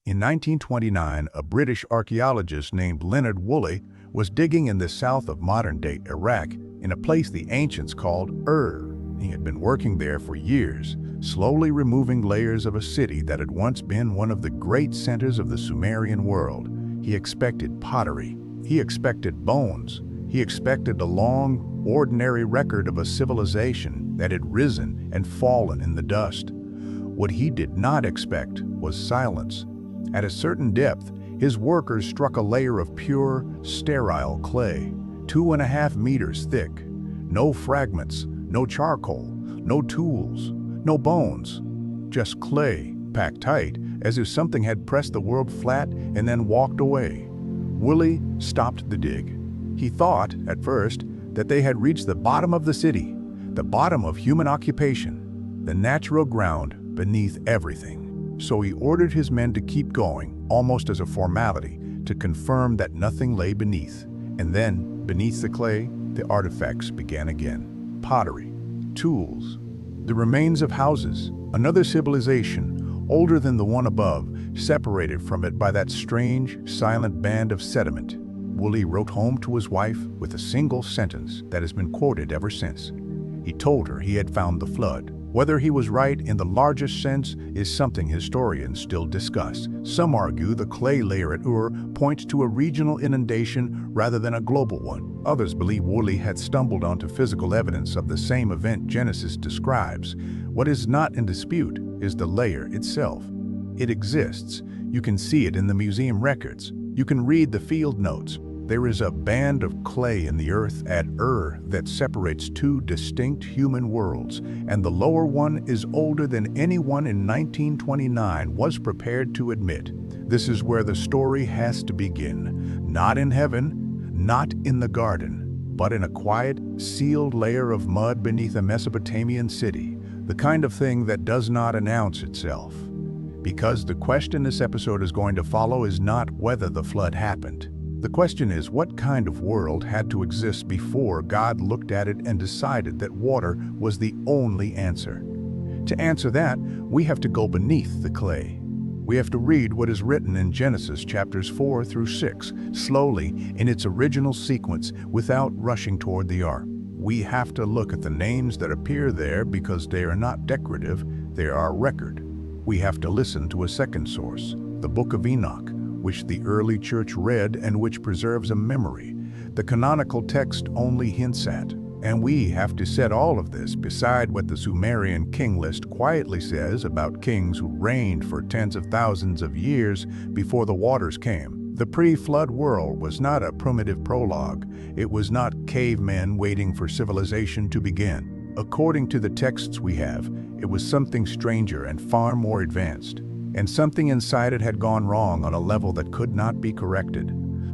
In 1929, a British archaeologist named Leonard Woolley was digging in the south of modern-day Iraq in a place the ancients called Ur. He had been working there for years, slowly removing layers of a city that had once been one of the great centers of the Sumerian world. He expected pottery. He expected bones. He expected a long, ordinary record of a civilization that had risen and fallen in the dust. What he did not expect was silence. At a certain depth, his workers struck a layer of pure, sterile clay, 2.5 meters thick. No fragments, no charcoal, no tools, no bones. Just clay, packed tight, as if something had pressed the world flat and then walked away. Woolley stopped the dig. He thought, at first, that they had reached the bottom of the city, the bottom of human occupation, the natural ground beneath everything. So he ordered his men to keep going, almost as a formality, to confirm that nothing lay beneath. And then, beneath the clay, the artifacts began again. Pottery, tools, the remains of houses, another civilization, older than the one above, separated from it by that strange, silent band of sediment. Woolley wrote home to his wife with a single sentence that has been quoted ever since. He told her he had found the flood. Whether he was right in the largest sense is something historians still discuss. Some argue the clay layer at Ur points to a regional inundation rather than a global one. Others believe Woolley had stumbled onto physical evidence of the same event Genesis describes. What is not in dispute is the layer itself. It exists. You can see it in the museum records. You can read the field notes. There is a band of clay in the earth at Ur that separates two distinct human worlds, and the lower one is older than anyone in 1929 was prepared to admit. This is where the story has to begin. Not in heaven, not in the garden, but in a quiet, sealed layer of mud beneath a Mesopotamian city, the kind of thing that does not announce itself. Because the question this episode is going to follow is not whether the flood happened. The question is, what kind of world had to exist before God looked at it and decided that water was the only answer? To answer that, we have to go beneath the clay. We have to read what is written in Genesis chapters 4 through 6, slowly in its original sequence without rushing toward the ark. We have to look at the names that appear there because they are not decorative, they are record. We have to listen to a second source, the Book of Enoch, which the early church read and which preserves a memory the canonical text only hints at. And we have to set all of this beside what the Sumerian king list quietly says about kings who reigned for tens of thousands of years before the waters came. The pre-flood world was not a primitive prologue. It was not cavemen waiting for civilization to begin. According to the texts we have, it was something stranger and far more advanced. And something inside it had gone wrong on a level that could not be corrected.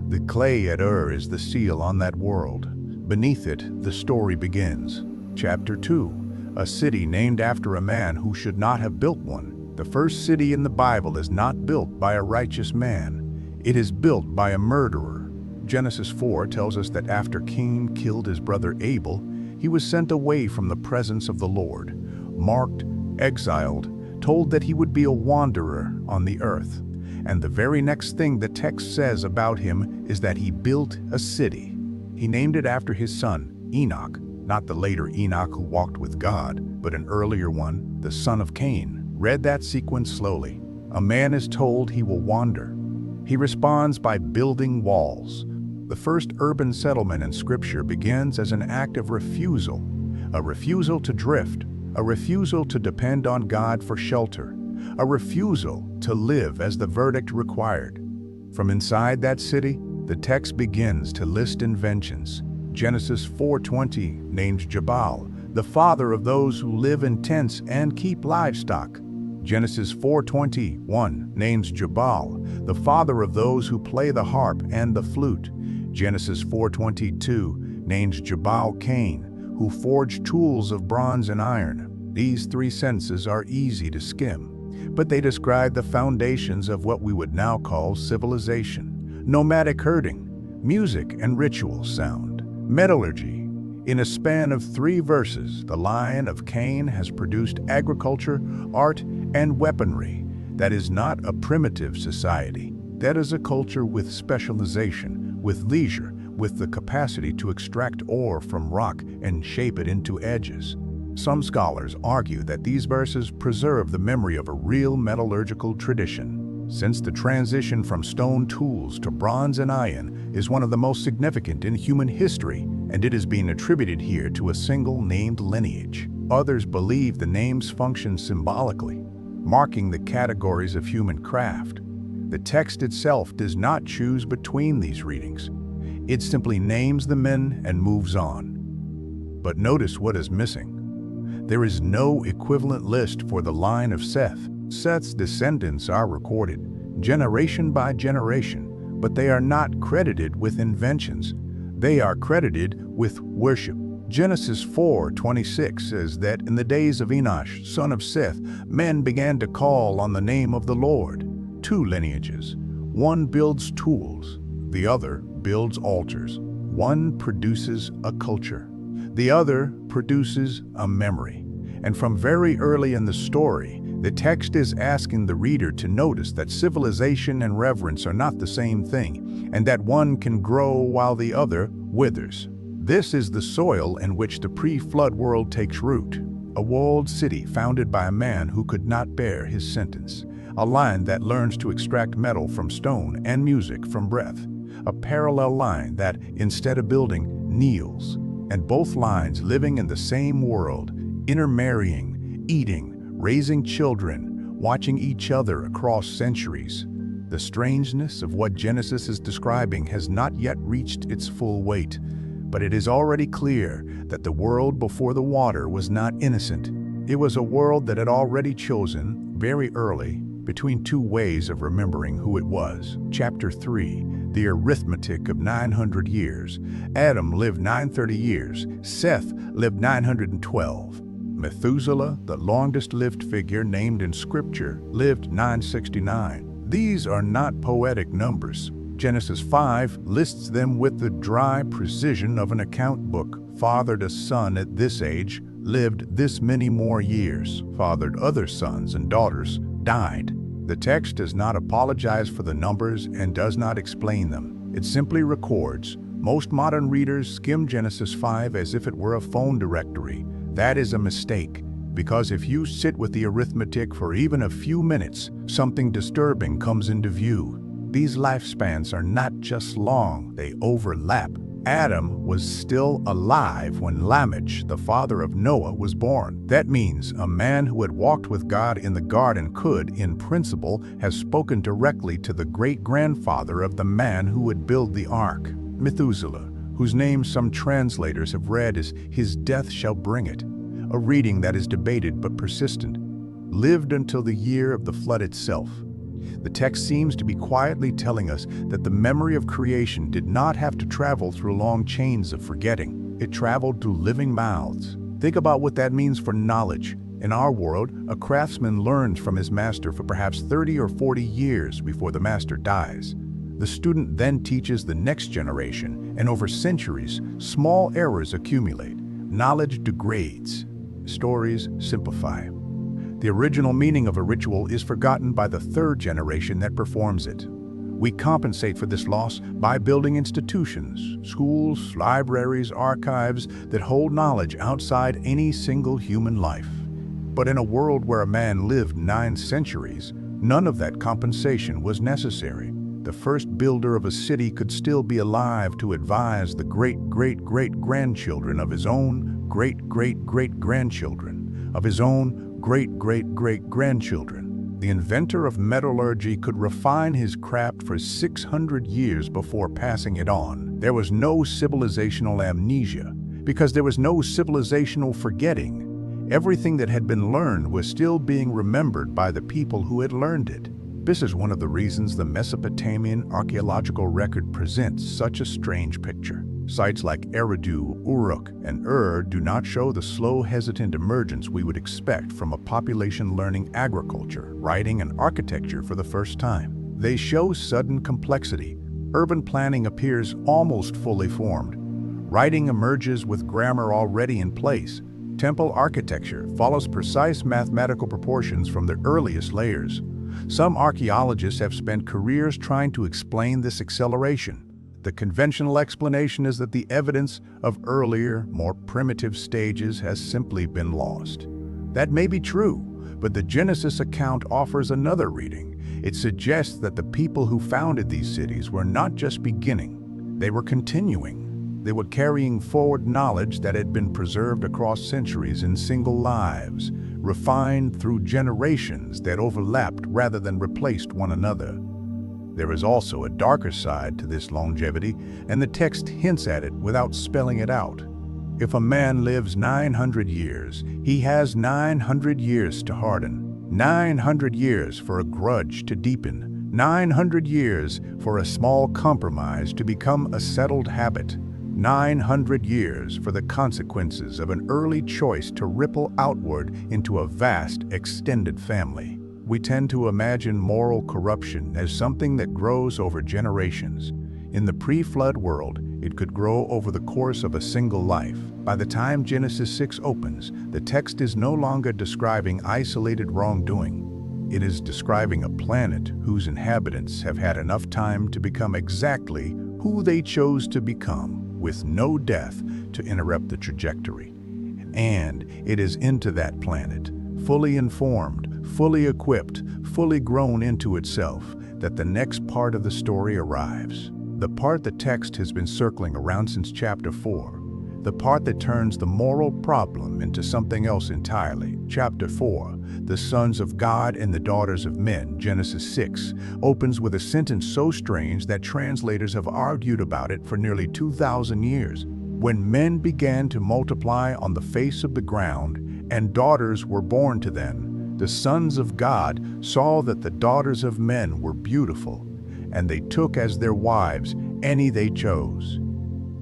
The clay at Ur is the seal on that world. Beneath it, the story begins. Chapter 2, a city named after a man who should not have built one. The first city in the Bible is not built by a righteous man. It is built by a murderer. Genesis 4 tells us that after Cain killed his brother Abel, he was sent away from the presence of the Lord, marked, exiled, told that he would be a wanderer on the earth. And the very next thing the text says about him is that he built a city. He named it after his son, Enoch, not the later Enoch who walked with God, but an earlier one, the son of Cain. Read that sequence slowly. A man is told he will wander. He responds by building walls. The first urban settlement in Scripture begins as an act of refusal, a refusal to drift, a refusal to depend on God for shelter, a refusal to live as the verdict required. From inside that city, the text begins to list inventions. Genesis 4:20 names Jabal, the father of those who live in tents and keep livestock. Genesis 4:21 names Jabal, the father of those who play the harp and the flute. Genesis 4:22 names Jabal Cain, who forged tools of bronze and iron. These three sentences are easy to skim, but they describe the foundations of what we would now call civilization. Nomadic herding, music and ritual sound, metallurgy. In a span of 3 verses, the line of Cain has produced agriculture, art, and weaponry. That is not a primitive society. That is a culture with specialization, with leisure, with the capacity to extract ore from rock and shape it into edges. Some scholars argue that these verses preserve the memory of a real metallurgical tradition, since the transition from stone tools to bronze and iron is one of the most significant in human history, and it is being attributed here to a single named lineage. Others believe the names function symbolically, marking the categories of human craft. The text itself does not choose between these readings. It simply names the men and moves on. But notice what is missing. There is no equivalent list for the line of Seth. Seth's descendants are recorded, generation by generation, but they are not credited with inventions. They are credited with worship. Genesis 4:26 says that in the days of Enosh, son of Seth, men began to call on the name of the Lord. Two lineages. One builds tools, the other builds altars. One produces a culture, the other produces a memory. And from very early in the story, the text is asking the reader to notice that civilization and reverence are not the same thing, and that one can grow while the other withers. This is the soil in which the pre-flood world takes root, a walled city founded by a man who could not bear his sentence, a line that learns to extract metal from stone and music from breath, a parallel line that, instead of building, kneels, and both lines living in the same world, intermarrying, eating, raising children, watching each other across centuries. The strangeness of what Genesis is describing has not yet reached its full weight, but it is already clear that the world before the water was not innocent. It was a world that had already chosen, very early, between two ways of remembering who it was. Chapter 3, the arithmetic of 900 years. Adam lived 930 years. Seth lived 912. Methuselah, the longest-lived figure named in Scripture, lived 969. These are not poetic numbers. Genesis 5 lists them with the dry precision of an account book. Fathered a son at this age, lived this many more years. Fathered other sons and daughters, died. The text does not apologize for the numbers and does not explain them. It simply records. Most modern readers skim Genesis 5 as if it were a phone directory. That is a mistake, because if you sit with the arithmetic for even a few minutes, something disturbing comes into view. These lifespans are not just long, they overlap. Adam was still alive when Lamech, the father of Noah, was born. That means a man who had walked with God in the garden could, in principle, have spoken directly to the great-grandfather of the man who would build the ark. Methuselah, whose name some translators have read as "his death shall bring it," a reading that is debated but persistent, lived until the year of the flood itself. The text seems to be quietly telling us that the memory of creation did not have to travel through long chains of forgetting. It traveled through living mouths. Think about what that means for knowledge. In our world, a craftsman learns from his master for perhaps 30 or 40 years before the master dies. The student then teaches the next generation, and over centuries, small errors accumulate. Knowledge degrades. Stories simplify. The original meaning of a ritual is forgotten by the third generation that performs it. We compensate for this loss by building institutions, schools, libraries, archives that hold knowledge outside any single human life. But in a world where a man lived 9 centuries, none of that compensation was necessary. The first builder of a city could still be alive to advise the great-great-great-grandchildren of his own great-great-great-grandchildren, of his own great-great-great-grandchildren. The inventor of metallurgy could refine his craft for 600 years before passing it on. There was no civilizational amnesia, because there was no civilizational forgetting. Everything that had been learned was still being remembered by the people who had learned it. This is one of the reasons the Mesopotamian archaeological record presents such a strange picture. Sites like Eridu, Uruk, and do not show the slow, hesitant emergence we would expect from a population learning agriculture, writing, and architecture for the first time. They show sudden complexity. Urban planning appears almost fully formed. Writing emerges with grammar already in place. Temple architecture follows precise mathematical proportions from the earliest layers. Some archaeologists have spent careers trying to explain this acceleration. The conventional explanation is that the evidence of earlier, more primitive stages has simply been lost. That may be true, but the Genesis account offers another reading. It suggests that the people who founded these cities were not just beginning, they were continuing. They were carrying forward knowledge that had been preserved across centuries in single lives, refined through generations that overlapped rather than replaced one another. There is also a darker side to this longevity, and the text hints at it without spelling it out. If a man lives 900 years, he has 900 years to harden, 900 years for a grudge to deepen, 900 years for a small compromise to become a settled habit, 900 years for the consequences of an early choice to ripple outward into a vast, extended family. We tend to imagine moral corruption as something that grows over generations. In the pre-flood world, it could grow over the course of a single life. By the time Genesis 6 opens, the text is no longer describing isolated wrongdoing. It is describing a planet whose inhabitants have had enough time to become exactly who they chose to become, with no death to interrupt the trajectory. And it is into that planet, fully informed, fully equipped, fully grown into itself, that the next part of the story arrives. The part the text has been circling around since chapter 4. The part that turns the moral problem into something else entirely. Chapter 4, the sons of God and the daughters of men, Genesis 6, opens with a sentence so strange that translators have argued about it for nearly 2,000 years. When men began to multiply on the face of the ground, and daughters were born to them, the sons of God saw that the daughters of men were beautiful, and they took as their wives any they chose.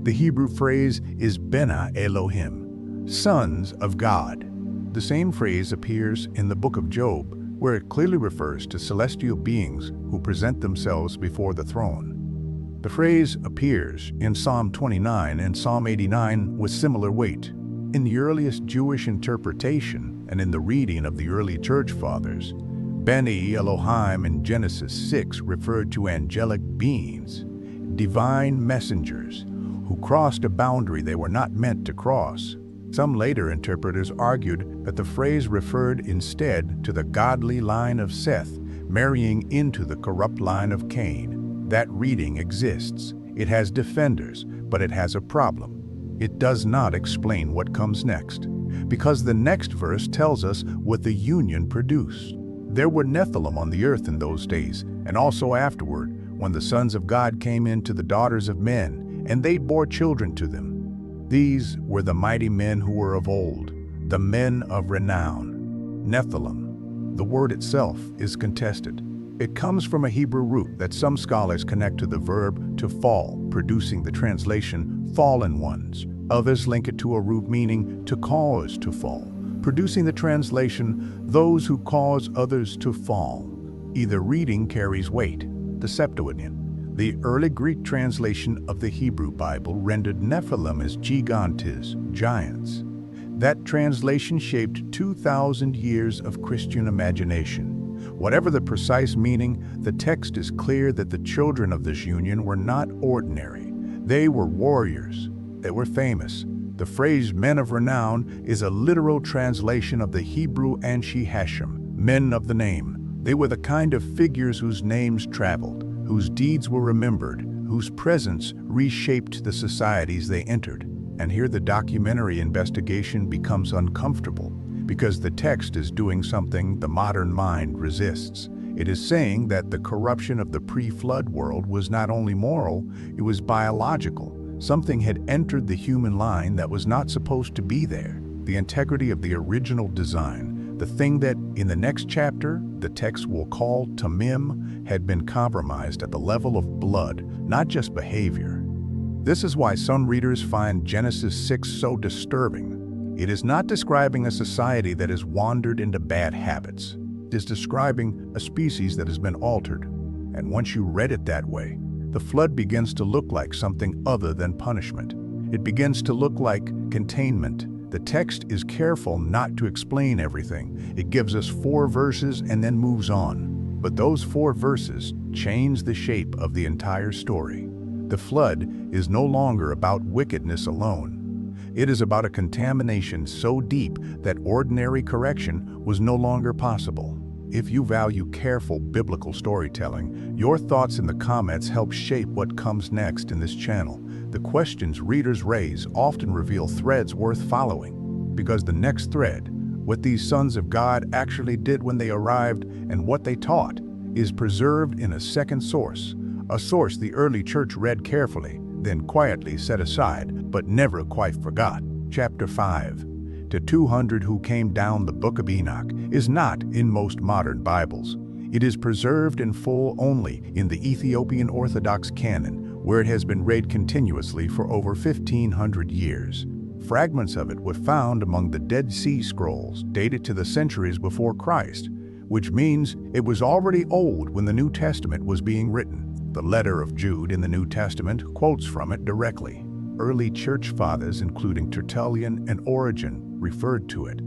The Hebrew phrase is Bena Elohim, sons of God. The same phrase appears in the book of Job, where it clearly refers to celestial beings who present themselves before the throne. The phrase appears in Psalm 29 and Psalm 89 with similar weight. In the earliest Jewish interpretation and in the reading of the early church fathers, Beni Elohim in Genesis 6 referred to angelic beings, divine messengers, who crossed a boundary they were not meant to cross. Some later interpreters argued that the phrase referred instead to the godly line of Seth marrying into the corrupt line of Cain. That reading exists. It has defenders, but it has a problem. It does not explain what comes next, because the next verse tells us what the union produced. There were Nephilim on the earth in those days, and also afterward, when the sons of God came into the daughters of men, and they bore children to them. These were the mighty men who were of old, the men of renown. Nephilim, the word itself, is contested. It comes from a Hebrew root that some scholars connect to the verb to fall, producing the translation fallen ones. Others link it to a root meaning to cause to fall, producing the translation those who cause others to fall. Either reading carries weight. The Septuagint, the early Greek translation of the Hebrew Bible, rendered Nephilim as gigantes, giants. That translation shaped 2,000 years of Christian imagination. Whatever the precise meaning, the text is clear that the children of this union were not ordinary. They were warriors. They were famous. The phrase men of renown is a literal translation of the Hebrew Anshi Hashem, men of the name. They were the kind of figures whose names traveled, whose deeds were remembered, whose presence reshaped the societies they entered. And here the documentary investigation becomes uncomfortable, because the text is doing something the modern mind resists. It is saying that the corruption of the pre-flood world was not only moral, it was biological. Something had entered the human line that was not supposed to be there. The integrity of the original design, the thing that, in the next chapter, the text will call tamim, had been compromised at the level of blood, not just behavior. This is why some readers find Genesis 6 so disturbing. It is not describing a society that has wandered into bad habits. It is describing a species that has been altered. And once you read it that way, the flood begins to look like something other than punishment. It begins to look like containment. The text is careful not to explain everything. It gives us 4 verses and then moves on. But those 4 verses change the shape of the entire story. The flood is no longer about wickedness alone. It is about a contamination so deep that ordinary correction was no longer possible. If you value careful biblical storytelling, your thoughts in the comments help shape what comes next in this channel. The questions readers raise often reveal threads worth following, because the next thread, what these sons of God actually did when they arrived and what they taught, is preserved in a second source, a source the early church read carefully, then quietly set aside, but never quite forgot. Chapter 5. To 200 who came down the Book of Enoch is not in most modern Bibles. It is preserved in full only in the Ethiopian Orthodox canon, where it has been read continuously for over 1,500 years. Fragments of it were found among the Dead Sea Scrolls dated to the centuries before Christ, which means it was already old when the New Testament was being written. The letter of Jude in the New Testament quotes from it directly. Early church fathers, including Tertullian and Origen, referred to it.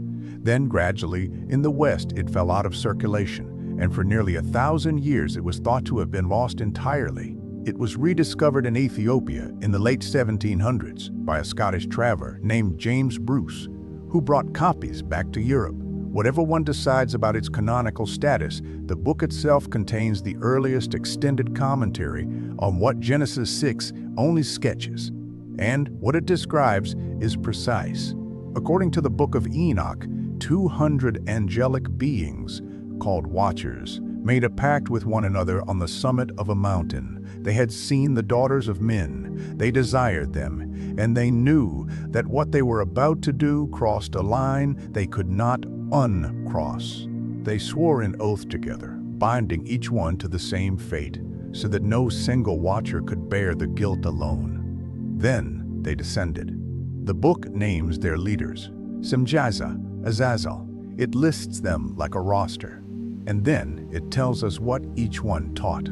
Then gradually, in the West, it fell out of circulation, and for nearly 1,000 years it was thought to have been lost entirely. It was rediscovered in Ethiopia in the late 1700s by a Scottish traveler named James Bruce, who brought copies back to Europe. Whatever one decides about its canonical status, the book itself contains the earliest extended commentary on what Genesis 6 only sketches, and what it describes is precise. According to the Book of Enoch, 200 angelic beings, called Watchers, made a pact with one another on the summit of a mountain. They had seen the daughters of men, they desired them, and they knew that what they were about to do crossed a line they could not uncross. They swore an oath together, binding each one to the same fate, so that no single watcher could bear the guilt alone. Then they descended. The book names their leaders, Semjaza, Azazel. It lists them like a roster. And then it tells us what each one taught.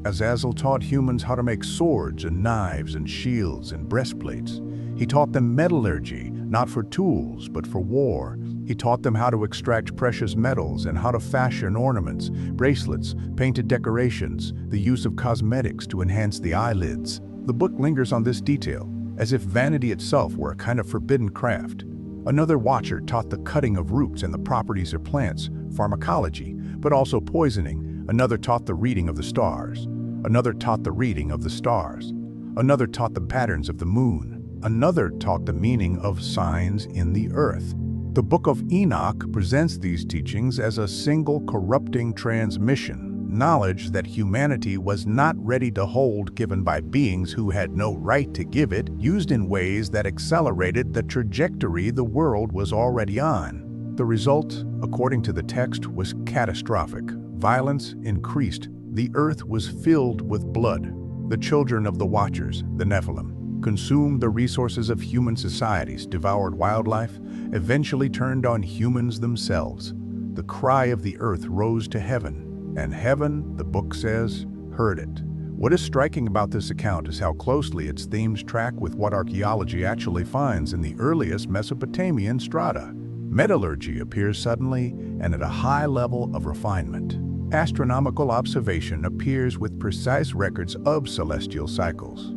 Azazel taught humans how to make swords and knives and shields and breastplates. He taught them metallurgy, not for tools, but for war. He taught them how to extract precious metals and how to fashion ornaments, bracelets, painted decorations, the use of cosmetics to enhance the eyelids. The book lingers on this detail, as if vanity itself were a kind of forbidden craft. Another watcher taught the cutting of roots and the properties of plants, pharmacology, but also poisoning. Another taught the reading of the stars. Another taught the reading of the stars. Another taught the patterns of the moon. Another taught the meaning of signs in the earth. The Book of Enoch presents these teachings as a single corrupting transmission, knowledge that humanity was not ready to hold, given by beings who had no right to give it, used in ways that accelerated the trajectory the world was already on. The result, according to the text, was catastrophic. Violence increased. The earth was filled with blood. The children of the Watchers, the Nephilim, consumed the resources of human societies, devoured wildlife, eventually turned on humans themselves. The cry of the earth rose to heaven, and heaven, the book says, heard it. What is striking about this account is how closely its themes track with what archaeology actually finds in the earliest Mesopotamian strata. Metallurgy appears suddenly and at a high level of refinement. Astronomical observation appears with precise records of celestial cycles.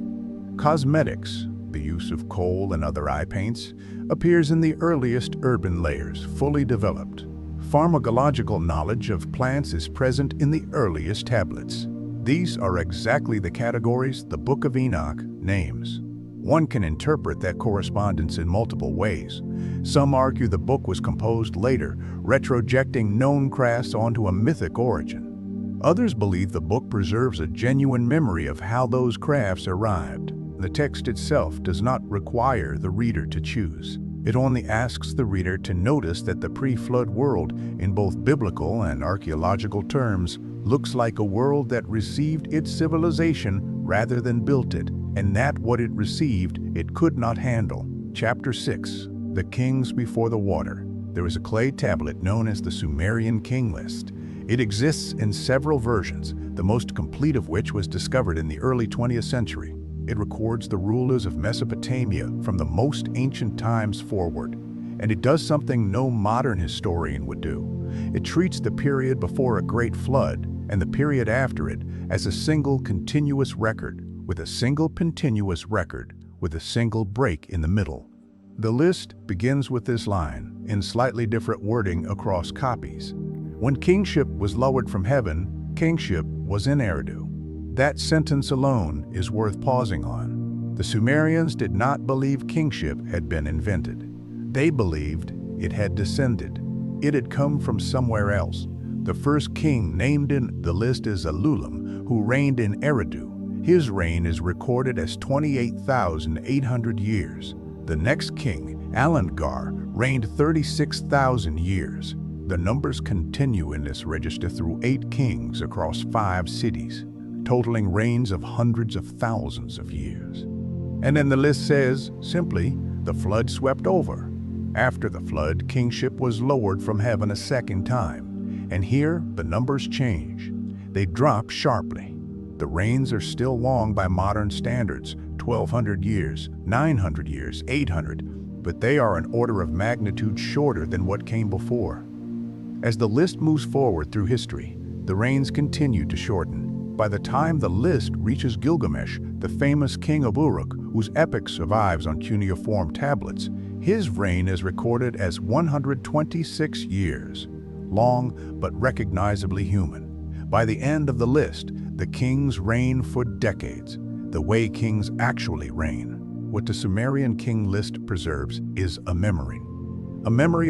Cosmetics, the use of coal and other eye paints, appears in the earliest urban layers, fully developed. Pharmacological knowledge of plants is present in the earliest tablets. These are exactly the categories the Book of Enoch names. One can interpret that correspondence in multiple ways. Some argue the book was composed later, retrojecting known crafts onto a mythic origin. Others believe the book preserves a genuine memory of how those crafts arrived. The text itself does not require the reader to choose. It only asks the reader to notice that the pre-flood world, in both biblical and archaeological terms, looks like a world that received its civilization rather than built it, and that what it received it could not handle. Chapter 6. The Kings Before the Water. There is a clay tablet known as the Sumerian King List. It exists in several versions, the most complete of which was discovered in the early 20th century. It records the rulers of Mesopotamia from the most ancient times forward, and it does something no modern historian would do. It treats the period before a great flood and the period after it as a single continuous record with a single break in the middle. The list begins with this line, in slightly different wording across copies. When kingship was lowered from heaven, kingship was in Eridu. That sentence alone is worth pausing on. The Sumerians did not believe kingship had been invented. They believed it had descended. It had come from somewhere else. The first king named in the list is Alulim, who reigned in Eridu. His reign is recorded as 28,800 years. The next king, Alangar, reigned 36,000 years. The numbers continue in this register through 8 kings across 5 cities, totaling reigns of hundreds of thousands of years. And then the list says, simply, the flood swept over. After the flood, kingship was lowered from heaven a second time. And here, the numbers change. They drop sharply. The reigns are still long by modern standards, 1,200 years, 900 years, 800, but they are an order of magnitude shorter than what came before. As the list moves forward through history, the reigns continue to shorten. By the time the list reaches Gilgamesh, the famous king of Uruk, whose epic survives on cuneiform tablets, his reign is recorded as 126 years, long but recognizably human. By the end of the list, the kings reign for decades, the way kings actually reign. What the Sumerian king list preserves is a memory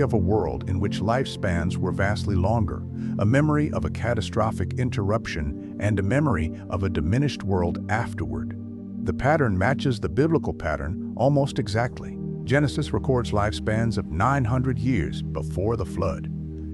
of a world in which lifespans were vastly longer, a memory of a catastrophic interruption, and a memory of a diminished world afterward. The pattern matches the biblical pattern almost exactly. Genesis records lifespans of 900 years before the flood.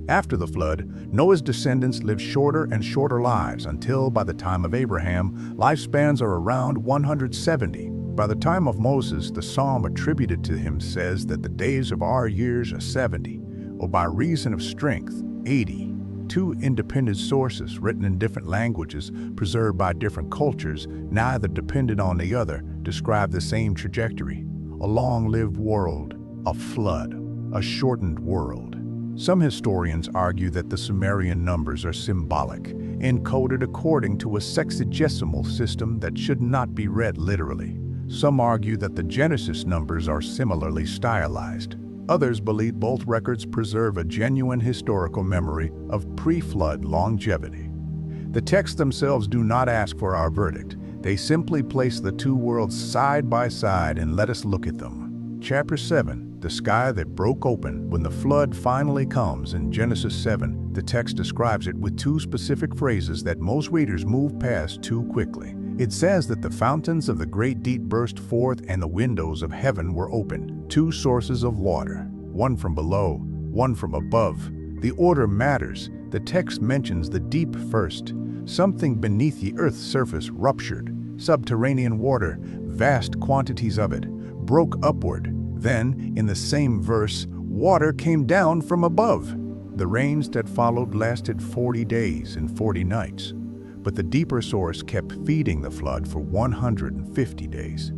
After the flood, Noah's descendants lived shorter and shorter lives until, by the time of Abraham, lifespans are around 170. By the time of Moses, the psalm attributed to him says that the days of our years are 70, or by reason of strength, 80. 2 independent sources written in different languages, preserved by different cultures, neither dependent on the other, describe the same trajectory. A long-lived world, a flood, a shortened world. Some historians argue that the Sumerian numbers are symbolic, encoded according to a sexagesimal system that should not be read literally. Some argue that the Genesis numbers are similarly stylized. Others believe both records preserve a genuine historical memory of pre-flood longevity. The texts themselves do not ask for our verdict. They simply place the two worlds side by side and let us look at them. Chapter 7. The sky that broke open. When the flood finally comes in Genesis 7, the text describes it with 2 specific phrases that most readers move past too quickly. It says that the fountains of the great deep burst forth and the windows of heaven were opened. 2 sources of water, one from below, one from above. The order matters. The text mentions the deep first. Something beneath the earth's surface ruptured. Subterranean water, vast quantities of it, broke upward. Then, in the same verse, water came down from above. The rains that followed lasted 40 days and 40 nights, but the deeper source kept feeding the flood for 150 days.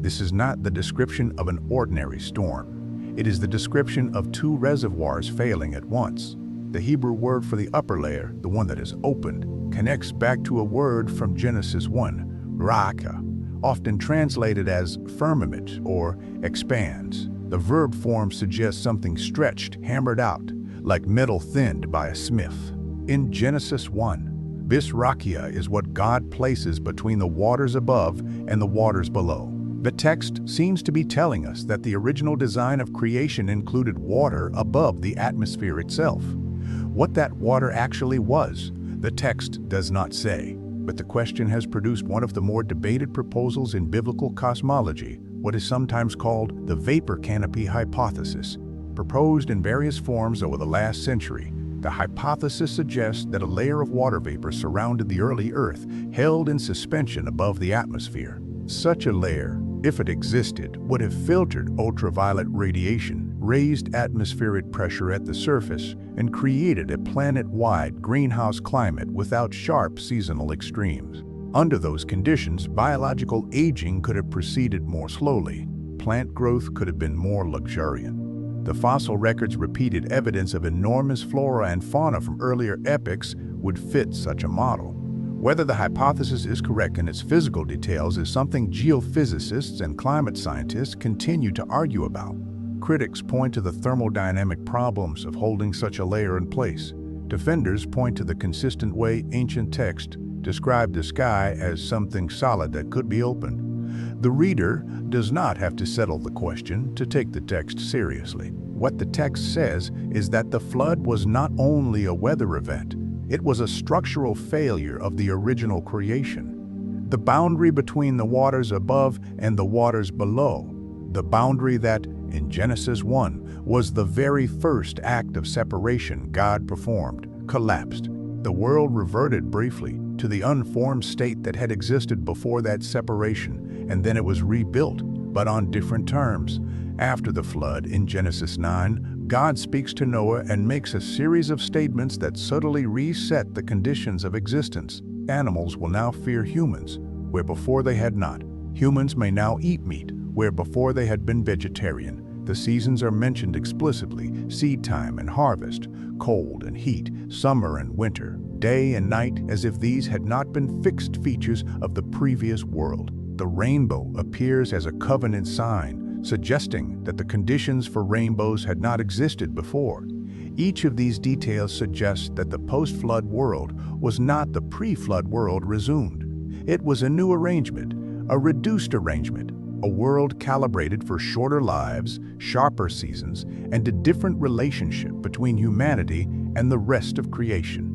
This is not the description of an ordinary storm. It is the description of 2 reservoirs failing at once. The Hebrew word for the upper layer, the one that is opened, connects back to a word from Genesis 1, raka, often translated as firmament or expands. The verb form suggests something stretched, hammered out, like metal thinned by a smith. In Genesis 1, this rakia is what God places between the waters above and the waters below. The text seems to be telling us that the original design of creation included water above the atmosphere itself. What that water actually was, the text does not say. But the question has produced one of the more debated proposals in biblical cosmology, what is sometimes called the vapor canopy hypothesis. Proposed in various forms over the last century, the hypothesis suggests that a layer of water vapor surrounded the early Earth, held in suspension above the atmosphere. Such a layer, if it existed, would have filtered ultraviolet radiation, raised atmospheric pressure at the surface, and created a planet-wide greenhouse climate without sharp seasonal extremes. Under those conditions, biological aging could have proceeded more slowly. Plant growth could have been more luxuriant. The fossil records repeated evidence of enormous flora and fauna from earlier epochs, would fit such a model. Whether the hypothesis is correct in its physical details is something geophysicists and climate scientists continue to argue about. Critics point to the thermodynamic problems of holding such a layer in place. Defenders point to the consistent way ancient texts describe the sky as something solid that could be opened. The reader does not have to settle the question to take the text seriously. What the text says is that the flood was not only a weather event, it was a structural failure of the original creation. The boundary between the waters above and the waters below, the boundary that, in Genesis 1, was the very first act of separation God performed, collapsed. The world reverted briefly to the unformed state that had existed before that separation, and then it was rebuilt, but on different terms. After the flood, in Genesis 9, God speaks to Noah and makes a series of statements that subtly reset the conditions of existence. Animals will now fear humans, where before they had not. Humans may now eat meat, where before they had been vegetarian. The seasons are mentioned explicitly: seed time and harvest, cold and heat, summer and winter, day and night, as if these had not been fixed features of the previous world. The rainbow appears as a covenant sign, suggesting that the conditions for rainbows had not existed before. Each of these details suggests that the post-flood world was not the pre-flood world resumed. It was a new arrangement, a reduced arrangement, a world calibrated for shorter lives, sharper seasons, and a different relationship between humanity and the rest of creation.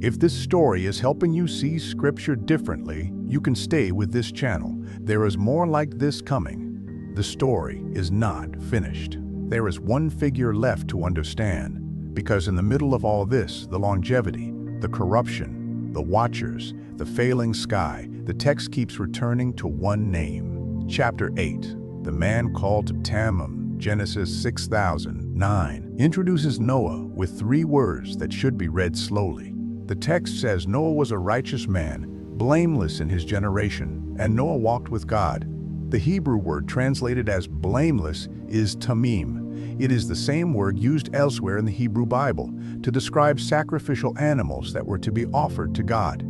If this story is helping you see Scripture differently, you can stay with this channel. There is more like this coming. The story is not finished. There is one figure left to understand, because in the middle of all this, the longevity, the corruption, the watchers, the failing sky, the text keeps returning to one name. Chapter 8, The Man Called Tamim, Genesis 6,009, introduces Noah with 3 words that should be read slowly. The text says Noah was a righteous man, blameless in his generation, and Noah walked with God. The Hebrew word translated as blameless is tamim. It is the same word used elsewhere in the Hebrew Bible to describe sacrificial animals that were to be offered to God.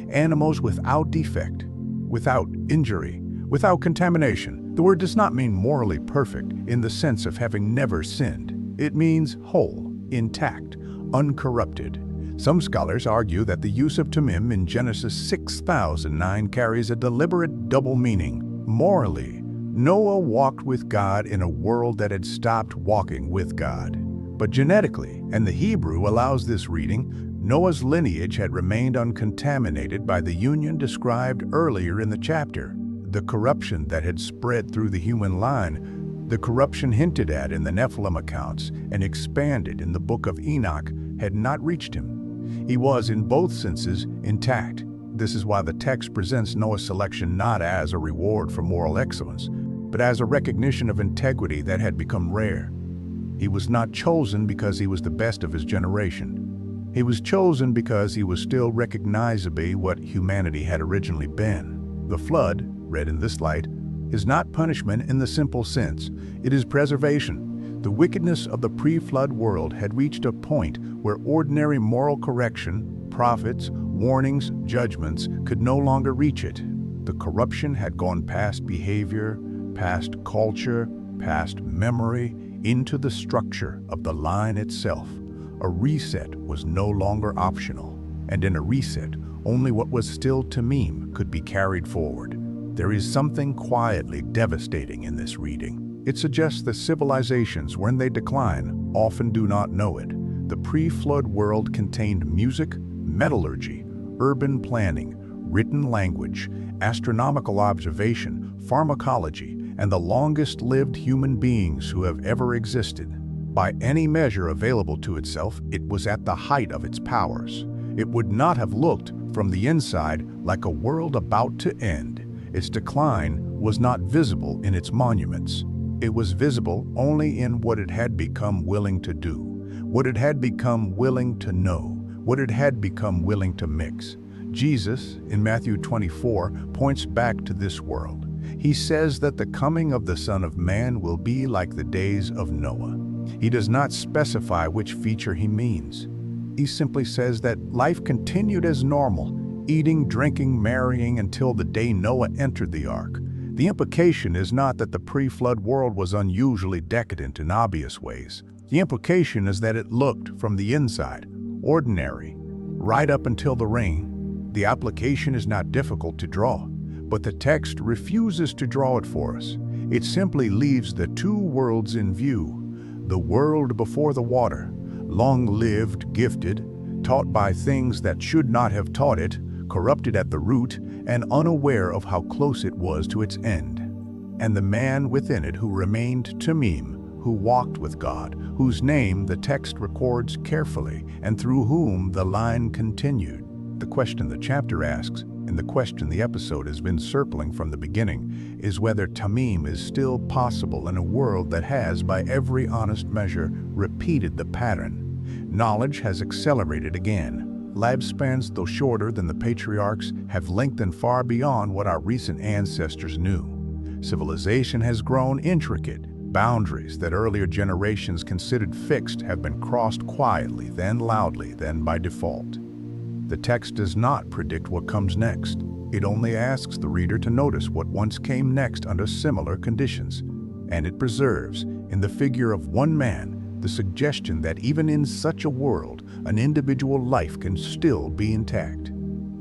Animals without defect, without injury, without contamination. The word does not mean morally perfect in the sense of having never sinned. It means whole, intact, uncorrupted. Some scholars argue that the use of tamim in Genesis 6,009 carries a deliberate double meaning. Morally, Noah walked with God in a world that had stopped walking with God. But genetically, and the Hebrew allows this reading, Noah's lineage had remained uncontaminated by the union described earlier in the chapter. The corruption that had spread through the human line, the corruption hinted at in the Nephilim accounts and expanded in the book of Enoch, had not reached him. He was, in both senses, intact. This is why the text presents Noah's selection not as a reward for moral excellence, but as a recognition of integrity that had become rare. He was not chosen because he was the best of his generation. He was chosen because he was still recognizably what humanity had originally been. The flood, read in this light, is not punishment in the simple sense. It is preservation. The wickedness of the pre-flood world had reached a point where ordinary moral correction, prophets, warnings, judgments could no longer reach it. The corruption had gone past behavior, past culture, past memory, into the structure of the line itself. A reset was no longer optional, and in a reset, only what was still tamim could be carried forward. There is something quietly devastating in this reading. It suggests that civilizations, when they decline, often do not know it. The pre-flood world contained music, metallurgy, urban planning, written language, astronomical observation, pharmacology, and the longest-lived human beings who have ever existed. By any measure available to itself, it was at the height of its powers. It would not have looked, from the inside, like a world about to end. Its decline was not visible in its monuments. It was visible only in what it had become willing to do, what it had become willing to know, what it had become willing to mix. Jesus, in Matthew 24, points back to this world. He says that the coming of the Son of Man will be like the days of Noah. He does not specify which feature he means. He simply says that life continued as normal, eating, drinking, marrying until the day Noah entered the ark. The implication is not that the pre-flood world was unusually decadent in obvious ways. The implication is that it looked, from the inside, ordinary, right up until the rain. The application is not difficult to draw, but the text refuses to draw it for us. It simply leaves the two worlds in view. The world before the water, long-lived, gifted, taught by things that should not have taught it, corrupted at the root, and unaware of how close it was to its end. And the man within it who remained Tamim, who walked with God, whose name the text records carefully, and through whom the line continued. The question the chapter asks, and the question the episode has been circling from the beginning, is whether Tamim is still possible in a world that has, by every honest measure, repeated the pattern. Knowledge has accelerated again. Lifespans, though shorter than the patriarchs, have lengthened far beyond what our recent ancestors knew. Civilization has grown intricate. Boundaries that earlier generations considered fixed have been crossed quietly, then loudly, then by default. The text does not predict what comes next. It only asks the reader to notice what once came next under similar conditions. And it preserves, in the figure of one man, the suggestion that even in such a world, an individual life can still be intact,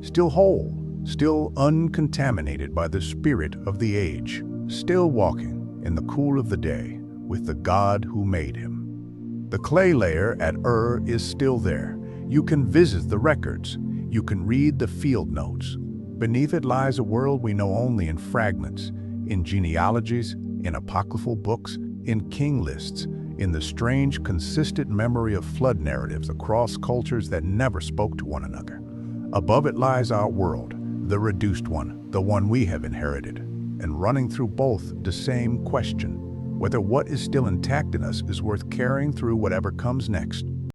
still whole, still uncontaminated by the spirit of the age, still walking in the cool of the day with the God who made him. The clay layer at Ur is still there. You can visit the records. You can read the field notes. Beneath it lies a world we know only in fragments, in genealogies, in apocryphal books, in king lists, in the strange, consistent memory of flood narratives across cultures that never spoke to one another. Above it lies our world, the reduced one, the one we have inherited, and running through both the same question, whether what is still intact in us is worth carrying through whatever comes next.